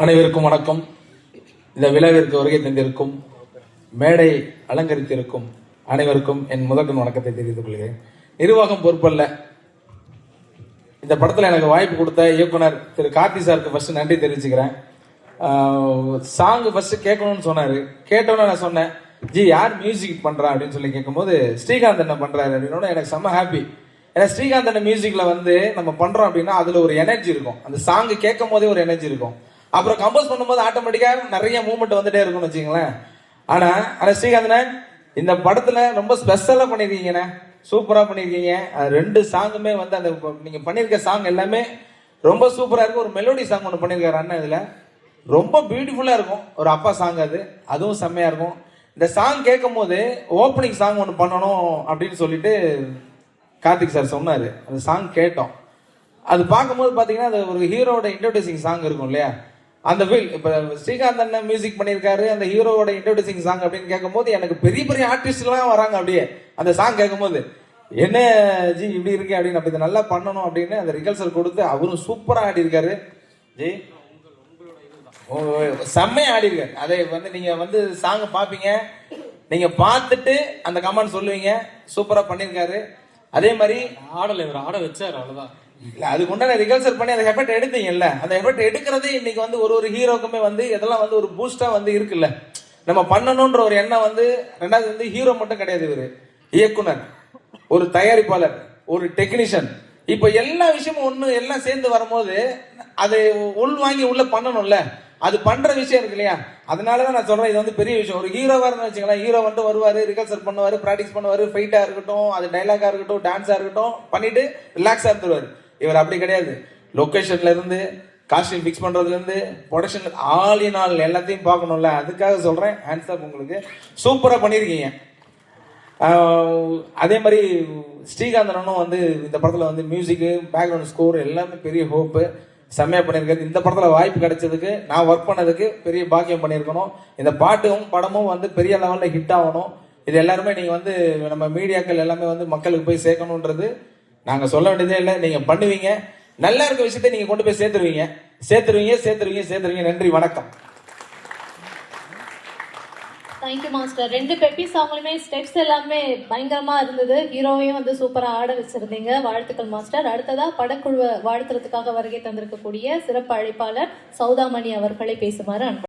அனைவருக்கும் வணக்கம். இந்த விழாவிற்கு வருகை தந்திருக்கும் மேடை அலங்கரித்திருக்கும் அனைவருக்கும் என் முதற்கண் வணக்கத்தை தெரிவித்துக் கொள்கிறேன். நிர்வாகம் பொறுப்பல்ல. இந்த படத்தில் எனக்கு வாய்ப்பு கொடுத்த இயக்குனர் திரு கார்த்தி சாருக்கு ஃபர்ஸ்ட் நன்றி தெரிவிச்சுக்கிறேன். சாங் ஃபர்ஸ்ட் கேட்கணும்னு சொன்னார். கேட்டோன்னு நான் சொன்னேன், ஜி யார் மியூசிக் பண்ணுறா அப்படின்னு சொல்லி கேட்கும்போது ஸ்ரீகாந்த் என்ன பண்ணுறாரு அப்படின்னா எனக்கு செம்ம ஹாப்பி. ஏன்னா ஸ்ரீகாந்த் அண்ணன் மியூசிக்ல வந்து நம்ம பண்றோம் அப்படின்னா அதுல ஒரு எனர்ஜி இருக்கும். அந்த சாங் கேட்கும் போதே ஒரு எனர்ஜி இருக்கும். அப்புறம் கம்போஸ் பண்ணும்போது ஆட்டோமேட்டிக்கா நிறைய மூவ்மெண்ட் வந்துட்டே இருக்கும்னு வச்சுங்களேன். ஆனா ஸ்ரீகாந்த் இந்த படத்துல ரொம்ப ஸ்பெஷலா பண்ணிருக்கீங்கண்ணே, சூப்பரா பண்ணிருக்கீங்க. ரெண்டு சாங்குமே வந்து அந்த நீங்க பண்ணிருக்க சாங் எல்லாமே ரொம்ப சூப்பரா இருக்கும். ஒரு மெலோடி சாங் ஒன்று பண்ணிருக்காரு அண்ணன், இதுல ரொம்ப பியூட்டிஃபுல்லா இருக்கும். ஒரு அப்பா சாங் அதுவும் செம்மையா இருக்கும். இந்த சாங் கேட்கும் போது ஓப்பனிங் சாங் ஒன்று பண்ணணும் அப்படின்னு சொல்லிட்டு கார்த்திக் சார் சொன்னார். அந்த சாங் கேட்டோம். அது பார்க்கும்போது பார்த்தீங்கன்னா அது ஒரு ஹீரோட இன்ட்ரோடியூசிங் சாங் இருக்கும் இல்லையா, அந்த ஃபீல். இப்போ ஸ்ரீகாந்த் அண்ணன் மியூசிக் பண்ணியிருக்காரு, அந்த ஹீரோட இன்ட்ரோடியூசிங் சாங் அப்படின்னு கேட்கும்போது எனக்கு பெரிய பெரிய ஆர்டிஸ்ட்லாம் வராங்க. அப்படியே அந்த சாங் கேட்கும்போது என்ன ஜி இப்படி இருக்கு அப்படின்னு, அப்படி இதை நல்லா பண்ணணும் அப்படின்னு அந்த ரிகல்சல் கொடுத்து அவரும் சூப்பராக ஆடி இருக்காரு. ஜி செம்மையா ஆடி இருக்காரு. அதை வந்து நீங்க வந்து சாங் பார்ப்பீங்க, நீங்க பார்த்துட்டு அந்த கமெண்ட் சொல்லுவீங்க. சூப்பரா பண்ணியிருக்காரு. அதே மாதிரி ஆடலை இவர் ஆட வச்சார், அவ்வளவுதான். இல்ல அதுக்கு உண்டான ரிகல்சல் பண்ணி அந்த எஃபர்ட் எடுத்தீங்கல்ல, அந்த எஃபர்ட் எடுக்கிறதே இன்னைக்கு வந்து ஒரு ஹீரோக்குமே வந்து இதெல்லாம் வந்து ஒரு பூஸ்டா வந்து இருக்குல்ல. நம்ம பண்ணணும்ன்ற ஒரு எண்ணம் வந்து ரெண்டாவது வந்து ஹீரோ மட்டும் கிடையாது, இவரு இயக்குனர், ஒரு தயாரிப்பாளர், ஒரு டெக்னீஷியன். இப்ப எல்லா விஷயமும் ஒண்ணு எல்லாம் சேர்ந்து வரும்போது அது உள் வாங்கி உள்ள பண்ணணும்ல. அது பண்ற விஷயம் இருக்கு இல்லையா, அதனாலதான் நான் சொல்றேன் இது வந்து பெரிய விஷயம். ஒரு ஹீரோவா இருந்து வச்சுக்கலாம், ஹீரோ வந்து வருவாரு, ரிகல்சல் பண்ணுவாரு, பிராக்டிஸ் பண்ணுவாரு, ஃபைட்டா இருக்கட்டும், அது டைலாகா இருக்கட்டும், டான்ஸா இருக்கட்டும் பண்ணிட்டு ரிலாக்ஸா இருந்துருவாரு. இவர் அப்படி கிடையாது. லொகேஷன்ல இருந்து காஸ்டியூம் பிக்ஸ் பண்றதுல இருந்து ப்ரொடக்ஷன் ஆல் இன் ஆல் எல்லாத்தையும் பார்க்கணும்ல. அதுக்காக சொல்றேன், ஹேண்ட்ஸ் அப் உங்களுக்கு. சூப்பரா பண்ணிருக்கீங்க. அதே மாதிரி ஸ்ரீகாந்தனும் வந்து இந்த படத்துல வந்து மியூசிக்கு, பேக்ரவுண்ட் ஸ்கோர் எல்லாமே பெரிய ஹோப்பு, செம்மையா பண்ணியிருக்காரு. இந்த படத்துல வாய்ப்பு கிடைச்சதுக்கு, நான் ஒர்க் பண்ணதுக்கு பெரிய பாக்கியம் பண்ணியிருக்கணும். இந்த பாட்டும் படமும் வந்து பெரிய லெவலில் ஹிட் ஆகணும். இது எல்லாருமே நீங்க வந்து நம்ம மீடியாக்கள் எல்லாமே வந்து மக்களுக்கு போய் சேர்க்கணுன்றது நாங்க சொல்ல வேண்டியதே இல்லை. நீங்க பண்ணுவீங்க. நல்லா இருக்க விஷயத்தை நீங்க கொண்டு போய் சேர்த்துருவீங்க சேர்த்துருவீங்க சேர்த்துருவீங்க சேர்த்துருவீங்க. நன்றி, வணக்கம். Thank you master. ரெண்டு பெப்பி சாங்லுமே ஸ்டெப்ஸ் எல்லாமே பயங்கரமா இருந்தது. ஹீரோவையும் வந்து சூப்பரா ஆட வச்சிருந்தீங்க. வாழ்த்துக்கள் மாஸ்டர். அடுத்ததா படக்குழுவை வாழ்த்துறதுக்காக வருகை தந்திருக்கக்கூடிய சிறப்பு அழைப்பாளர் சௌதாமணி அவர்களை பேசுமாறு அனுப்ப